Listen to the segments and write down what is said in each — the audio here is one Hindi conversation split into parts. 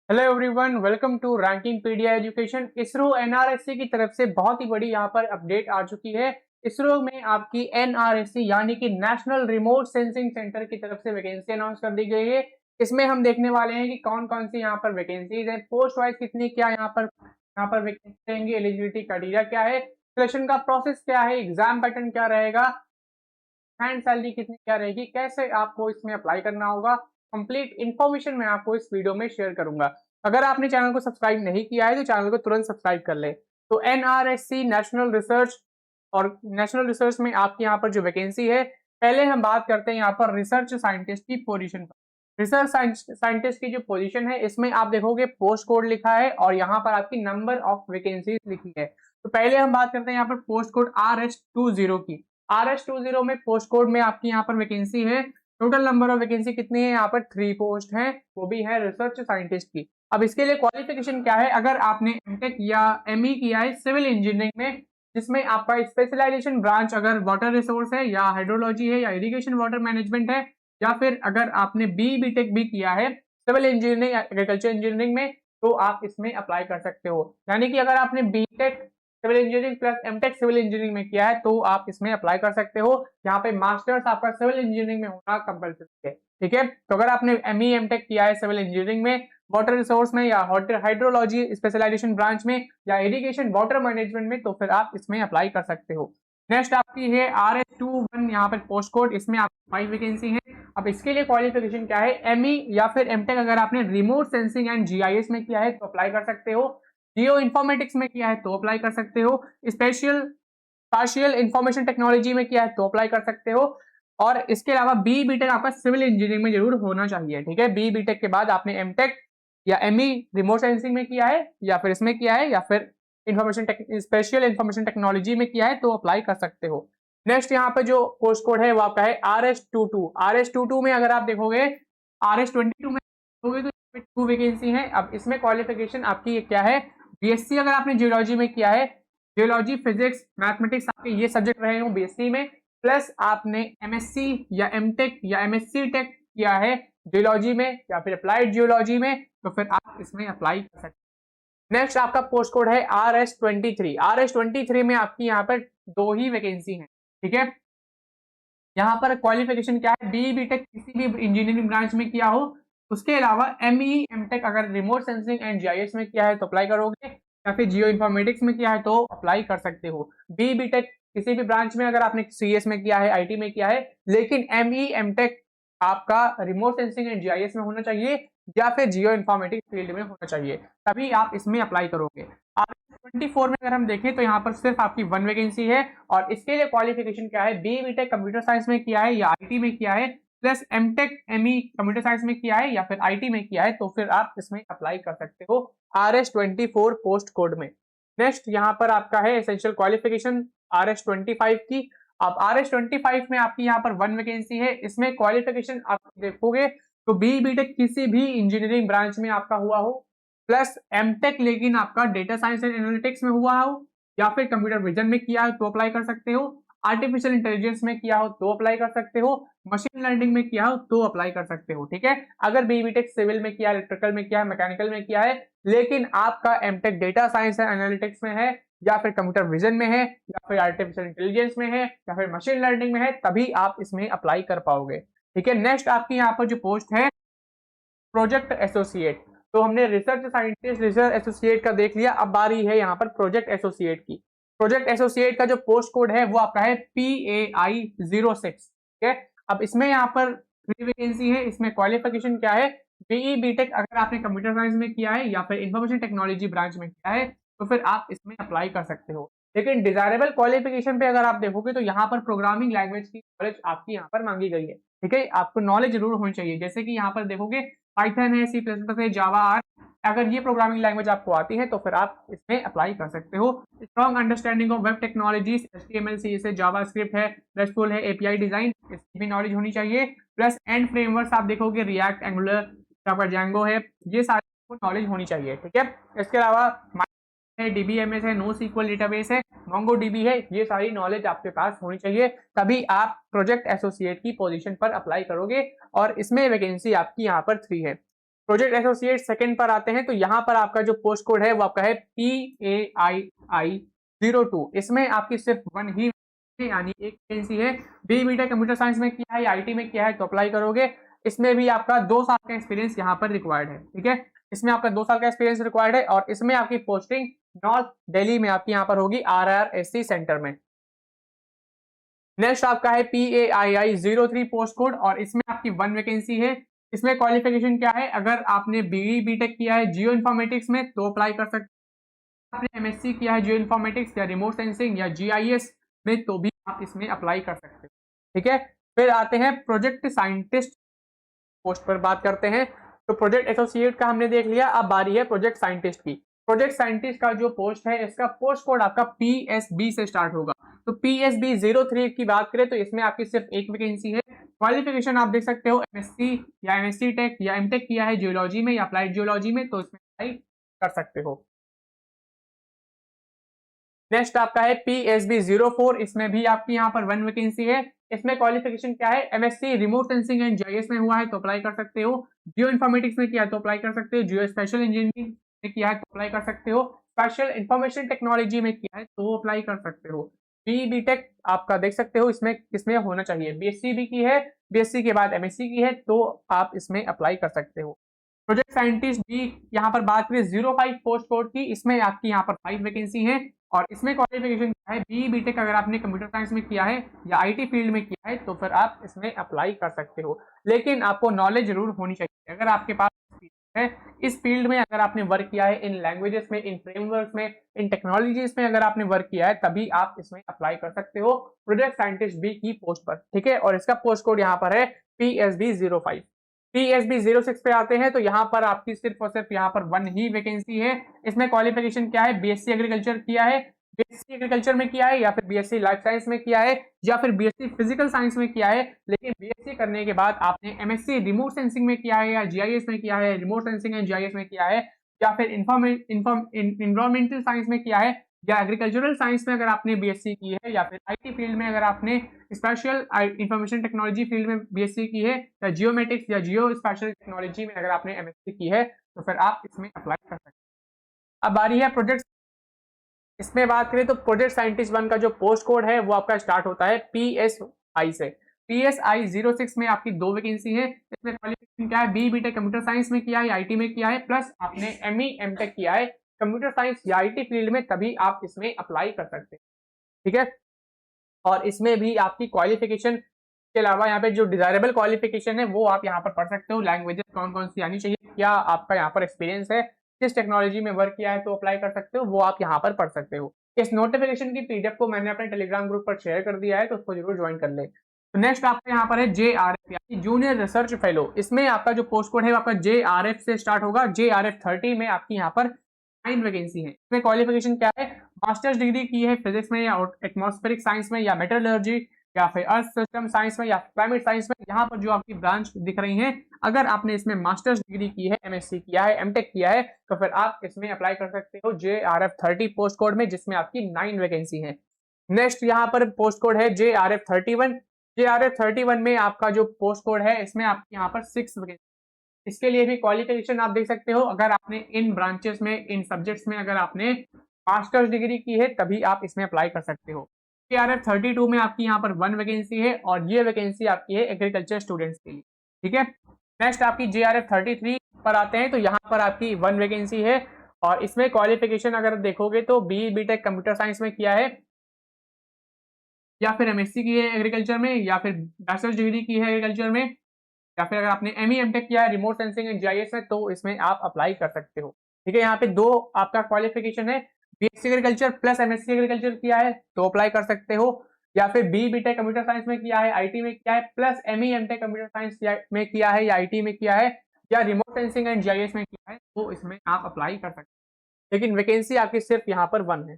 Hello everyone, welcome to Rankingpedia education. ISRO NRSC की तरफ से बहुत ही बड़ी यहाँ पर अपडेट आ चुकी है। इसरो में आपकी एनआरएससी यानी कि नेशनल रिमोट सेंसिंग सेंटर की तरफ से वैकेंसी अनाउंस कर दी गई है। इसमें हम देखने वाले हैं कि कौन कौन सी यहाँ पर वैकेंसीज है, पोस्ट वाइज कितनी क्या यहाँ पर वैकेंसी रहेंगी, एलिजिबिलिटी क्राइटेरिया क्या है, सिलेक्शन का प्रोसेस क्या है, एग्जाम पैटर्न क्या रहेगा, हैंड सैलरी कितनी क्या रहेगी, कैसे आपको इसमें अप्लाई करना होगा, कंप्लीट इन्फॉर्मेशन मैं आपको इस वीडियो में शेयर करूंगा। अगर आपने चैनल को सब्सक्राइब नहीं किया है तो चैनल को तुरंत सब्सक्राइब कर ले। तो एनआरएससी नेशनल रिसर्च और नेशनल रिसर्च में आपकी यहाँ पर जो वैकेंसी है, पहले हम बात करते हैं यहाँ पर रिसर्च साइंटिस्ट की पोजीशन पर। रिसर्च साइंटिस्ट की जो पोजीशन है, इसमें आप देखोगे पोस्ट कोड लिखा है और यहाँ पर आपकी नंबर ऑफ वैकेंसीज लिखी है। तो पहले हम बात करते हैं यहाँ पर पोस्ट कोड RS20 की। RS20 में पोस्ट कोड में आपकी यहाँ पर वैकेंसी है। टोटल नंबर ऑफ वैकेंसी कितनी है, यहाँ पर 3 पोस्ट है, वो भी है रिसर्च साइंटिस्ट की। अब इसके लिए क्वालिफिकेशन क्या है, अगर आपने एमटेक या एमई किया है सिविल इंजीनियरिंग में, जिसमें आपका स्पेशलाइजेशन ब्रांच अगर वाटर रिसोर्स है या हाइड्रोलॉजी है या इरिगेशन वाटर मैनेजमेंट है, या फिर अगर आपने बीटेक भी किया है सिविल इंजीनियरिंग या एग्रीकल्चर इंजीनियरिंग में, तो आप इसमें अप्लाई कर सकते हो। यानी कि अगर आपने BTech civil engineering plus MTech civil engineering में किया है तो आप इसमें अप्लाई कर सकते हो। यहाँ पे मास्टर्स आपका सिविल इंजीनियरिंग में होना कंपलसरी है, ठीक है। तो अगर आपने एमई एमटेक किया है सिविल इंजीनियरिंग में, वाटर रिसोर्स में या हाइड्रोलॉजी स्पेशलाइजेशन ब्रांच में या इरिगेशन वाटर मैनेजमेंट में, तो फिर आप इसमें अप्लाई कर सकते हो। नेक्स्ट आपकी है RS21, यहाँ पर पोस्ट कोड, इसमें आपकी 5 वैकेंसी है। अब इसके लिए क्वालिफिकेशन क्या है, एमई या फिर एमटेक अगर आपने रिमोट सेंसिंग एंड जीआईएस में किया है तो अप्लाई कर सकते हो, जियो इन्फॉर्मेटिक्स में किया है तो अप्लाई कर सकते हो, स्पेशियल इंफॉर्मेशन टेक्नोलॉजी में किया है तो अप्लाई कर सकते हो। और इसके अलावा बीटेक आपका सिविल इंजीनियरिंग में जरूर होना चाहिए, ठीक है। बीटेक के बाद आपने एमटेक या एमई रिमोट सेंसिंग में किया है या फिर इसमें किया है या फिर स्पेशल इंफॉर्मेशन टेक्नोलॉजी में किया है तो अप्लाई कर सकते हो। नेक्स्ट यहाँ पे जो पोस्ट कोड है वो आपका है RS22 में अगर आप देखोगे, RS22 में देखोगे तो 2 वैकेंसी है। अब इसमें क्वालिफिकेशन आपकी क्या है, बीएससी अगर आपने जियोलॉजी में किया है, जियोलॉजी फिजिक्स मैथमेटिक्स आपके ये सब्जेक्ट रहे हो बीएससी में, प्लस आपने एमएससी या एमटेक या एमएससी टेक किया है जियोलॉजी में या फिर अप्लाइड जियोलॉजी में, तो फिर आप इसमें अप्लाई कर सकते हैं। नेक्स्ट आपका पोस्ट कोड है RS23 में आपकी यहाँ पर 2 ही वैकेंसी है, ठीक है। यहाँ पर क्वालिफिकेशन क्या है, बीटेक किसी भी इंजीनियरिंग ब्रांच में किया हो, उसके अलावा एमई एमटेक अगर रिमोट सेंसिंग एंड जीआईएस में किया है तो अप्लाई करोगे, या फिर जियो इन्फॉर्मेटिक्स में किया है तो अप्लाई कर सकते हो। बीटेक किसी भी ब्रांच में अगर आपने सीएस में किया है, आईटी में किया है, लेकिन एमई एमटेक आपका रिमोट सेंसिंग एंड जीआईएस में होना चाहिए या फिर जियो इन्फॉर्मेटिक्स फील्ड में होना चाहिए, तभी आप इसमें अप्लाई करोगे। RS24 में अगर हम देखें तो यहाँ पर सिर्फ आपकी 1 वैकेंसी है और इसके लिए क्वालिफिकेशन क्या है, बीटेक कंप्यूटर साइंस में किया है या आईटी में किया है, plus MTech ME computer science में किया है या फिर आईटी में किया है, तो फिर आप इसमें अप्लाई कर सकते हो RS24 पोस्ट कोड में। नेक्स्ट यहाँ पर आपका है एसेंशियल क्वालिफिकेशन RS25 की। अब RS25 में आपकी यहाँ पर 1 वैकेंसी है। इसमें क्वालिफिकेशन आप देखोगे तो बीटेक किसी भी इंजीनियरिंग ब्रांच में आपका हुआ हो, प्लस एमटेक लेकिन आपका डेटा साइंस एंड एनालिटिक्स में हुआ हो या फिर कंप्यूटर विजन में किया हो तो अप्लाई कर सकते हो, आर्टिफिशियल इंटेलिजेंस में किया हो तो अप्लाई कर सकते हो, मशीन लर्निंग में किया हो तो अप्लाई कर सकते हो, ठीक है। अगर बीटेक सिविल में किया है, इलेक्ट्रिकल में किया है, मैकेनिकल में किया है, लेकिन आपका MTech data science and analytics में है या फिर कंप्यूटर विजन में है या फिर आर्टिफिशियल इंटेलिजेंस में है या फिर मशीन लर्निंग में है, तभी आप इसमें अप्लाई कर पाओगे, ठीक है। नेक्स्ट आपकी यहाँ पर जो पोस्ट है प्रोजेक्ट एसोसिएट, तो हमने रिसर्च साइंटिस्ट रिसर्च एसोसिएट का देख लिया, अब बारी है यहाँ पर प्रोजेक्ट एसोसिएट की। प्रोजेक्ट एसोसिएट का जो पोस्ट कोड है वो आपका है PAI06, ठीक है। अब इसमें यहाँ पर 3 वैकेंसी है। इसमें क्वालिफिकेशन क्या है, बीई बीटेक अगर आपने कंप्यूटर साइंस में किया है या फिर इंफॉर्मेशन टेक्नोलॉजी ब्रांच में किया है तो फिर आप इसमें अप्लाई कर सकते हो। लेकिन डिजायरेबल क्वालिफिकेशन पे अगर आप देखोगे तो यहाँ पर प्रोग्रामिंग लैंग्वेज की नॉलेज आपकी यहाँ पर मांगी गई है, ठीक है। आपको नॉलेज जरूर होनी चाहिए, जैसे कि यहाँ पर देखोगे पाइथन है, C++ है, जावा, आर, अगर ये प्रोग्रामिंग लैंग्वेज आपको आती है तो फिर आप इसमें अप्लाई कर सकते हो। Strong understanding of web technologies, HTML CSS JavaScript है, रेस्टफुल है, API डिजाइन, इसकी भी नॉलेज होनी चाहिए। प्लस एंड फ्रेमवर्क्स आप देखोगे रिएक्ट, एंगुलर, आपका जैंगो है, ये सारी नॉलेज होनी चाहिए, ठीक है। इसके अलावा है, DBMS है, नो सीक्वल डेटाबेस है, MongoDB है, ये सारी नॉलेज आपके पास होनी चाहिए, तभी आप प्रोजेक्ट एसोसिएट की पोजीशन पर अप्लाई करोगे और इसमें वैकेंसी आपकी यहाँ पर 3 है। प्रोजेक्ट एसोसिएट सेकंड पर आते हैं तो यहाँ पर आपका जो पोस्ट कोड है वो आपका है PAII02। इसमें आपकी सिर्फ वन ही यानी एक वैकेंसी है। बीटेक कंप्यूटर साइंस में किया है, आईटी में किया है तो अप्लाई करोगे। इसमें भी आपका 2 साल का एक्सपीरियंस यहाँ पर रिक्वायर्ड है, ठीक है। इसमें आपका 2 साल का एक्सपीरियंस रिक्वायर्ड है और इसमें आपकी पोस्टिंग नॉर्थ दिल्ली में आपकी यहाँ पर होगी RRSC सेंटर में। नेक्स्ट आपका है PAII03 पोस्ट कोड और इसमें आपकी 1 वैकेंसी है। इसमें क्वालिफिकेशन क्या है, अगर आपने बीई बीटेक किया है जियो इन्फॉर्मेटिक्स में तो अप्लाई कर सकते हैं। आपने एमएससी किया है जियो इन्फॉर्मेटिक्स या रिमोट सेंसिंग या GIS में तो भी आप इसमें अप्लाई कर सकते हैं, ठीक है। फिर आते हैं प्रोजेक्ट साइंटिस्ट पोस्ट पर बात करते हैं। तो प्रोजेक्ट एसोसिएट का हमने देख लिया, अब बारी है प्रोजेक्ट साइंटिस्ट की। प्रोजेक्ट साइंटिस्ट का जो पोस्ट है इसका पोस्ट कोड आपका PSB से स्टार्ट होगा। तो PSB03 की बात करें तो इसमें आपकी सिर्फ एक वैकेंसी है। क्वालिफिकेशन आप देख सकते हो MSc या MSc टेक या एमटेक किया है जियोलॉजी में या अप्लाइड जियोलॉजी में तो इसमें अप्लाई कर सकते हो। नेक्स्ट आपका है PSB04, इसमें भी आपकी यहाँ पर 1 वैकेंसी है। इसमें क्वालिफिकेशन क्या है, MSc remote sensing and GIS में हुआ है तो अप्लाई कर सकते हो। जियो इन्फॉर्मेटिक्स में किया है तो अप्लाई कर सकते हो। जियो स्पेशल इंजीनियरिंग में किया है तो अप्लाई कर सकते हो। स्पेशल इंफॉर्मेशन टेक्नोलॉजी में किया है तो अप्लाई कर सकते हो। बीटेक आपका देख सकते हो इसमें होना चाहिए। BSc भी की है, BSc के बाद MSc की है तो आप इसमें अप्लाई कर सकते हो। प्रोजेक्ट साइंटिस्ट भी यहाँ पर बात करें 05 पोस्ट कोड की, इसमें आपकी यहाँ पर 5 वैकेंसी है और इसमें क्वालिफिकेशन क्या है, बीटेक अगर आपने कंप्यूटर साइंस में किया है या आईटी फील्ड में किया है तो फिर आप इसमें अप्लाई कर सकते हो। लेकिन आपको नॉलेज जरूर होनी चाहिए। अगर आपके पास है इस फील्ड में, अगर आपने वर्क किया है इन लैंग्वेजेस में, इन फ्रेमवर्क में, इन टेक्नोलॉजीज में अगर आपने वर्क किया है तभी आप इसमें अप्लाई कर सकते हो प्रोजेक्ट साइंटिस्ट बी की पोस्ट पर, ठीक है। और इसका पोस्ट कोड यहाँ पर है PSB05। PSB06 पे आते हैं तो यहाँ पर आपकी सिर्फ और सिर्फ यहाँ पर 1 ही वैकेंसी है। इसमें क्वालिफिकेशन क्या है, BSc एग्रीकल्चर किया है, BSc एग्रीकल्चर में किया है या फिर BSc लाइफ साइंस में किया है या फिर BSc फिजिकल साइंस में किया है। लेकिन BSc करने के बाद आपने MSc रिमोट सेंसिंग में किया है या GIS में किया है, रिमोट सेंसिंग एंड GIS में किया है या फिर इन्वायरमेंटल साइंस में किया है या एग्रीकल्चरल साइंस में अगर आपने BSc की है या फिर आईटी फील्ड में अगर आपने स्पेशल इंफॉर्मेशन टेक्नोलॉजी फील्ड में BSc की है या जियोमेटिक्स या जियो स्पेशल टेक्नोलॉजी में अगर आपने MSc की है तो फिर आप इसमें अप्लाई कर सकते हैं। अब बारी है प्रोजेक्ट, इसमें बात करें तो प्रोजेक्ट साइंटिस्ट 1 का जो पोस्ट कोड है वो आपका स्टार्ट होता है PSI से। PSI06 में आपकी 2 वैकेंसी है। इसमें क्वालिफिकेशन क्या है, बीटेक कंप्यूटर साइंस में किया है, आईटी में किया है, प्लस आपने ME एमटेक किया है कंप्यूटर साइंस या आईटी फील्ड में तभी आप इसमें अप्लाई कर सकते हैं, ठीक है। और इसमें भी आपकी क्वालिफिकेशन के अलावा यहाँ पे जो डिजायरेबल क्वालिफिकेशन है वो आप यहाँ पर पढ़ सकते हो। लैंग्वेजेस कौन कौन सी आनी चाहिए, क्या आपका यहाँ पर एक्सपीरियंस है, किस टेक्नोलॉजी में वर्क किया है तो अप्लाई कर सकते हो, वो आप यहाँ पर पढ़ सकते हो। इस नोटिफिकेशन की PDF को मैंने अपने टेलीग्राम ग्रुप पर शेयर कर दिया है तो उसको जरूर ज्वाइन कर ले। तो नेक्स्ट आपका यहाँ पर है JRF यानी जूनियर रिसर्च फेलो। इसमें आपका जो पोस्ट कोड है आपका JRF से स्टार्ट होगा। JRF 30 में आपकी यहाँ पर 9 वैकेंसी है। इसमें क्वालिफिकेशन क्या है, मास्टर्स डिग्री की है फिजिक्स में या एटमॉस्फेरिक साइंस में या मेटलर्जी या फिर अर्थ सिस्टम साइंस में या क्लाइमेट साइंस में। यहाँ पर जो आपकी ब्रांच दिख रही है, अगर आपने इसमें मास्टर्स डिग्री की है, MSc किया है, एमटेक किया है तो फिर आप इसमें अप्लाई कर सकते हो JRF 30 पोस्ट कोड में, जिसमें आपकी 9 वैकेंसी है। नेक्स्ट यहाँ पर पोस्ट कोड है JRF 31। JRF 31 में आपका जो पोस्ट कोड है इसमें आपकी यहाँ पर 6 वैकेंसी। इसके लिए भी क्वालिफिकेशन आप देख सकते हो, अगर आपने इन ब्रांचेस में, इन सब्जेक्ट्स में अगर आपने मास्टर्स डिग्री की है तभी आप इसमें अप्लाई कर सकते हो। JRF 32 में आपकी यहाँ पर 1 वैकेंसी है और ये वैकेंसी आपकी है एग्रीकल्चर स्टूडेंट्स के लिए, ठीक है। नेक्स्ट आपकी JRF 33 पर आते हैं तो यहाँ पर आपकी 1 वैकेंसी है और इसमें क्वालिफिकेशन अगर देखोगे तो बीटेक कंप्यूटर साइंस में किया है या फिर MSc की है एग्रीकल्चर में या फिर बैचलर्स डिग्री की है एग्रीकल्चर में या फिर अगर आपने ME एमटेक किया है रिमोट सेंसिंग एंड GIS में तो इसमें आप अप्लाई कर सकते हो, ठीक है। यहाँ पे 2 आपका क्वालिफिकेशन है, BSc agriculture plus MSc agriculture किया है तो अप्लाई कर सकते हो या फिर बीटेक कंप्यूटर साइंस में किया है, आईटी में किया है, plus ME MTech computer science में किया है या आईटी में किया है या रिमोट सेंसिंग एंड GIS में किया है तो इसमें आप अप्लाई कर सकते हो। लेकिन वैकेंसी आपकी सिर्फ यहाँ पर 1 है।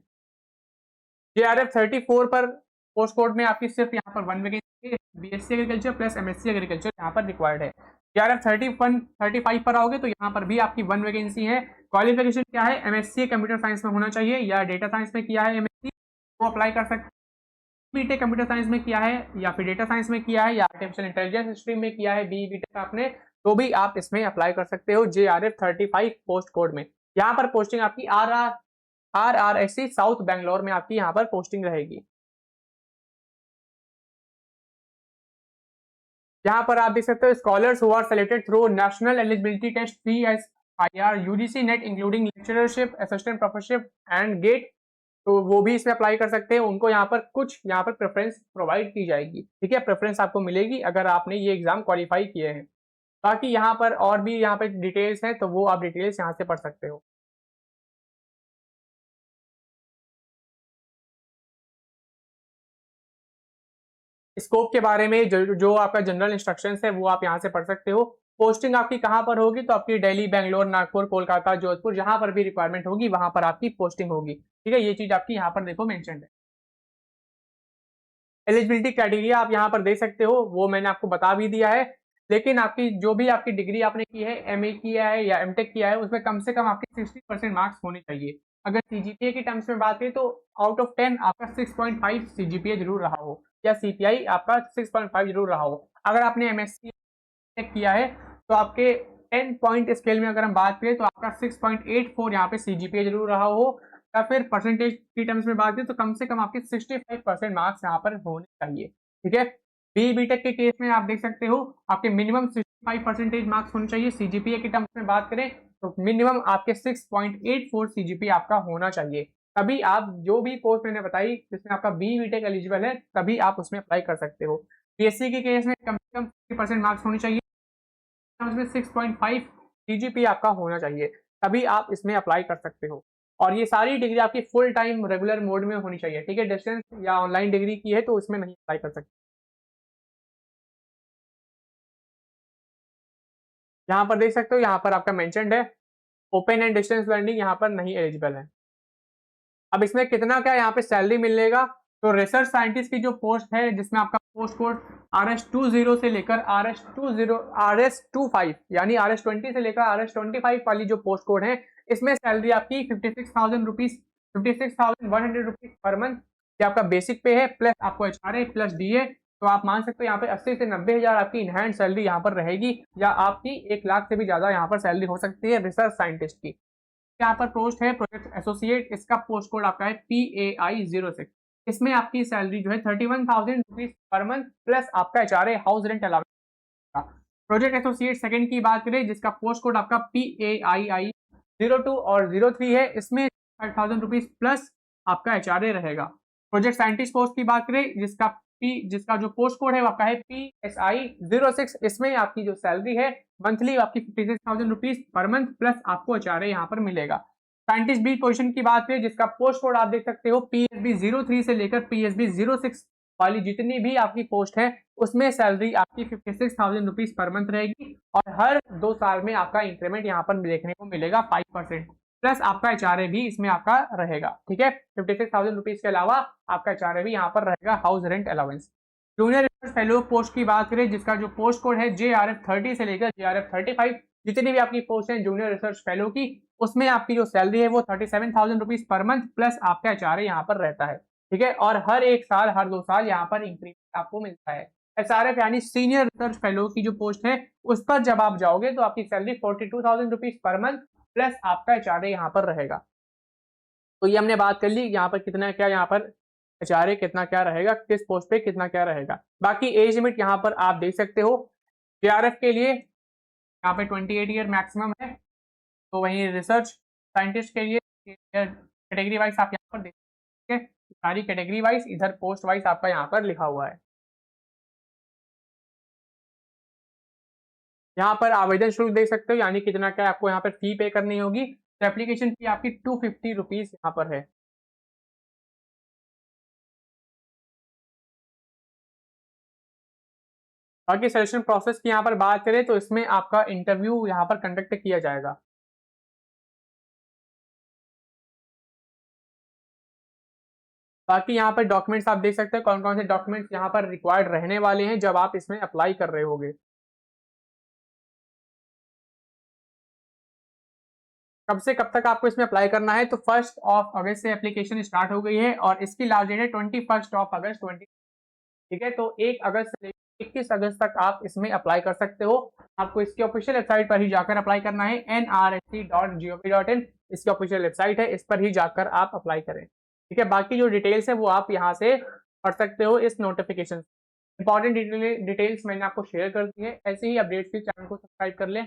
JRF 34 पर पोस्ट कोड में आपकी सिर्फ यहाँ पर 1 वैकेंसी है। BSc agriculture plus MSc agriculture यहाँ पर रिक्वायर्ड है। JRF 35 पर आओगे तो यहाँ पर भी आपकी 1 वैकेंसी है। क्वालिफिकेशन क्या है, MSc कंप्यूटर साइंस में होना चाहिए या डेटा साइंस में किया है MSc तो अप्लाई कर सकते हैं। बीटेक कंप्यूटर साइंस में किया है या फिर डेटा साइंस में किया है या आर्टिफिशियल इंटेलिजेंस स्ट्रीम में किया है बीटेक आपने तो भी आप इसमें अप्लाई कर सकते हो JRF 35 पोस्ट कोड में। यहाँ पर पोस्टिंग आपकी RRSC साउथ बेंगलोर में आपकी यहाँ पर पोस्टिंग रहेगी। यहाँ पर आप देख सकते हो scholars who are selected through national eligibility test CSIR UGC NET including lectureship, assistant professorship and GATE, तो वो भी इसमें अप्लाई कर सकते हैं। उनको यहाँ पर कुछ यहाँ पर प्रेफरेंस प्रोवाइड की जाएगी, ठीक है, प्रेफरेंस आपको मिलेगी अगर आपने ये एग्जाम क्वालिफाई किए हैं। बाकी यहाँ पर और भी यहाँ पर डिटेल्स हैं, तो वो आप डिटेल्स यहाँ से पढ़ सकते हो। स्कोप के बारे में जो आपका जनरल इंस्ट्रक्शंस है वो आप यहाँ से पढ़ सकते हो। पोस्टिंग आपकी कहाँ पर होगी, तो आपकी दिल्ली, बेंगलोर, नागपुर, कोलकाता, जोधपुर, जहां पर भी रिक्वायरमेंट होगी वहां पर आपकी पोस्टिंग होगी, ठीक है। ये चीज आपकी यहाँ पर देखो मेंशन है। एलिजिबिलिटी क्राइटेरिया आप यहाँ पर देख सकते हो, वो मैंने आपको बता भी दिया है। लेकिन आपकी जो भी आपकी डिग्री आपने की है, MA किया है या MTech किया है, उसमें कम से कम आपके 60% मार्क्स होने चाहिए। अगर CGPA की टर्म्स में बात करें तो आउट ऑफ 10 आपका 6.5 CGPA जरूर रहा हो, या CPI आपका 6.5 जरूर रहा हो। अगर आपने MSc किया है तो आपके 10 पॉइंट स्केल में अगर हम बात करें तो आपका 6.84 यहाँ पे CGPA जरूर रहा हो, या फिर परसेंटेज की टर्म्स में बात करें तो कम से कम आपके 65% मार्क्स यहाँ पर होने चाहिए, ठीक है। BTech के केस में आप देख सकते हो आपके मिनिमम 65% मार्क्स होने चाहिए। CGPA की टर्म्स में बात करें तो मिनिमम आपके 6.84 CGPA आपका होना चाहिए, तभी आप जो भी पोस्ट मैंने बताई जिसमें आपका BTech एलिजिबल है तभी आप उसमें अप्लाई कर सकते हो। PSC के केस में कम से कम 50% मार्क्स होने चाहिए, उसमें 6.5 CGPA आपका होना चाहिए, तभी आप इसमें अप्लाई कर सकते हो। और ये सारी डिग्री आपकी फुल टाइम रेगुलर मोड में होनी चाहिए, ठीक है। डिस्टेंस या ऑनलाइन डिग्री की है तो उसमें नहीं अप्लाई कर सकते। यहाँ पर देख सकते हो, यहाँ पर आपका मेंशन्ड है ओपन एंड डिस्टेंस लर्निंग यहाँ पर नहीं एलिजिबल है। अब इसमें कितना क्या यहाँ पे सैलरी मिलेगा, तो रिसर्च साइंटिस्ट की जो पोस्ट है जिसमें आपका पोस्ट कोड RS20 से लेकर RS25 यानी RS20 से लेकर RS25 वाली जो पोस्ट कोड है, इसमें सैलरी आपकी 56,100 रुपीज पर मंथ, ये आपका बेसिक पे है, प्लस आपको HRA प्लस DA, तो आप मान सकते हो यहाँ पे 80 से 90 हजार आपकी इनहैंड सैलरी यहाँ पर रहेगी, या आपकी 1 लाख से भी ज्यादा यहाँ पर सैलरी हो सकती है रिसर्च साइंटिस्ट की। यहाँ पर पोस्ट है प्रोजेक्ट एसोसिएट, इसका पोस्ट कोड आपका है PAI06। इसमें आपकी सैलरी जो है 31,000 रुपीज पर मंथ, प्लस आपका HRA हाउस रेंट अलाउंस का। प्रोजेक्ट एसोसिएट सेकंड की बात करें जिसका पोस्ट कोड आपका PAI02 और 03 है, इसमें 5,000 रुपीज प्लस आपका HRA रहेगा। प्रोजेक्ट साइंटिस्ट पोस्ट की बात करें जिसका जो पोस्ट कोड है वो आपका है PSI06, इसमें आपकी जो सैलरी है मंथली आपकी 56,000 रुपीज पर मंथ, प्लस आपको HRA यहाँ पर मिलेगा। साइंटिस्ट बी पोजीशन की बात करें जिसका पोस्ट कोड आप देख सकते हो PSB03 से लेकर PSB06 वाली जितनी भी आपकी पोस्ट है उसमें सैलरी आपकी 56,000 रुपीज पर मंथ रहेगी, और हर 2 साल में आपका इंक्रीमेंट यहाँ पर देखने को मिलेगा 5%, प्लस आपका HRA भी इसमें आपका रहेगा, ठीक है। 56,000 रुपीज के अलावा आपका HRA भी यहाँ पर रहेगा house rent allowance. Junior research fellow post की बात करें जिसका जो पोस्ट कोड है JRF 30 से लेकर JRF 35, जितनी भी आपकी पोस्ट है जूनियर रिसर्च फेलो की, उसमें आपकी जो सैलरी है वो 37,000 रुपीज पर मंथ, प्लस आपका HRA यहाँ पर रहता है, ठीक है। और हर 1 साल हर 2 साल यहाँ पर इंक्रीमेंट आपको मिलता है। SRF यानी सीनियर रिसर्च फेलो की जो पोस्ट है उस पर जब आप जाओगे तो आपकी salary 42,000 rupees per month, plus आपका HRA यहाँ पर रहेगा। तो ये हमने बात कर ली यहाँ पर कितना क्या यहाँ पर HRA कितना क्या रहेगा, किस पोस्ट पे कितना क्या रहेगा। बाकी एज लिमिट यहाँ पर आप देख सकते हो, JRF के लिए यहाँ पे 28 ईयर मैक्सिमम है, तो वहीं रिसर्च साइंटिस्ट के लिए कैटेगरी वाइज आप यहाँ पर देख सकते हैं, सारी कैटेगरी वाइज इधर पोस्ट वाइज आपका यहाँ पर लिखा हुआ है। यहाँ पर आवेदन शुल्क देख सकते हो, यानी कितना क्या आपको यहाँ पर फी पे करनी होगी, तो एप्लीकेशन फी आपकी 250 रुपीज यहाँ पर है। बाकी सिलेक्शन प्रोसेस की यहाँ पर बात करें तो इसमें आपका इंटरव्यू यहाँ पर कंडक्ट किया जाएगा। बाकी यहाँ पर डॉक्यूमेंट्स आप देख सकते हैं कौन कौन से डॉक्यूमेंट्स यहाँ पर रिक्वायर्ड रहने वाले हैं जब आप इसमें अप्लाई कर रहे होगे। कब से कब तक आपको इसमें अप्लाई करना है, तो 1 अगस्त से एप्लीकेशन स्टार्ट हो गई है और इसकी लास्ट डेट है 21 अगस्त 20, ठीक है। तो 1 अगस्त से 21 अगस्त तक आप इसमें अप्लाई कर सकते हो। आपको इसकी ऑफिशियल वेबसाइट पर ही जाकर अप्लाई करना है, nrsc.gov.in इसकी ऑफिशियल वेबसाइट है, इस पर ही जाकर आप अप्लाई करें। ठीक है, बाकी जो डिटेल्स है वो आप यहाँ से पढ़ सकते हो इस नोटिफिकेशन। इंपॉर्टेंट डिटेल्स मैंने आपको शेयर कर दी है। ऐसे ही अपडेट्स के चैनल को सब्सक्राइब कर लें।